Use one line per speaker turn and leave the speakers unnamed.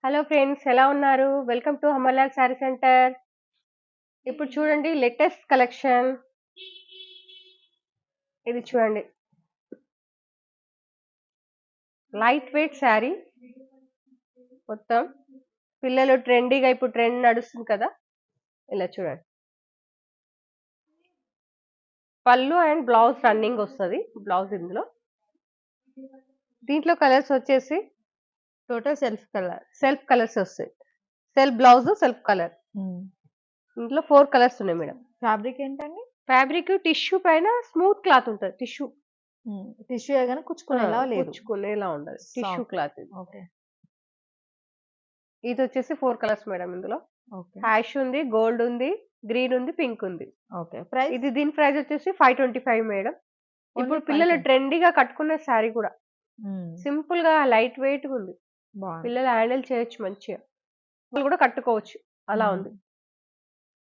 Hello friends, ఎలా ఉన్నారు? Welcome to Amarlal sari centre. ఇప్పుడు చూడండి లేటెస్ట్ కలెక్షన్. ఇది చూడండి, లైట్ వెయిట్ శారీ. మొత్తం పిల్లలు ట్రెండీగా ఇప్పుడు ట్రెండ్ నడుస్తుంది కదా, ఇలా చూడండి. పళ్ళు అండ్ బ్లౌజ్ రన్నింగ్ వస్తుంది. బ్లౌజ్ దీంట్లో కలర్స్ వచ్చేసి టోటల్ సెల్ఫ్ కలర్స్ వస్తాయి. Self blouse, self colour. ఇందులో 4 కలర్స్ ఉన్నాయి మేడం.
ఫ్యాబ్రిక్ ఏంటండి?
ఫ్యాబ్రిక్ టిష్యూ పైన స్మూత్ క్లాత్ ఉంటుంది. టిష్యూ
టిష్యూ గానీ కుచ్చుకునేలా లేదు.
కుచ్చుకునేలా ఉండదు. Tissue
Soft.
క్లాత్.
ఓకే.
ఇది వచ్చేసి 4 కలర్స్ మేడం. ఇందులో
ఓకే.
హ్యాష్ ఉంది, గోల్డ్ ఉంది, గ్రీన్ ఉంది, పింక్ ఉంది.
ఓకే. ప్రైస్
ఇది దీని ప్రైస్ వచ్చేసి 525 మేడం. ఇప్పుడు పిల్లలు ట్రెండీగా కట్టుకునే శారీ కూడా సింపుల్ గా లైట్ వెయిట్ ఉంది.
బాగుంది.
పిల్లలు హ్యాండిల్ చేయొచ్చు మంచిగా. వాళ్ళు కూడా కట్టుకోవచ్చు. అలా ఉంది.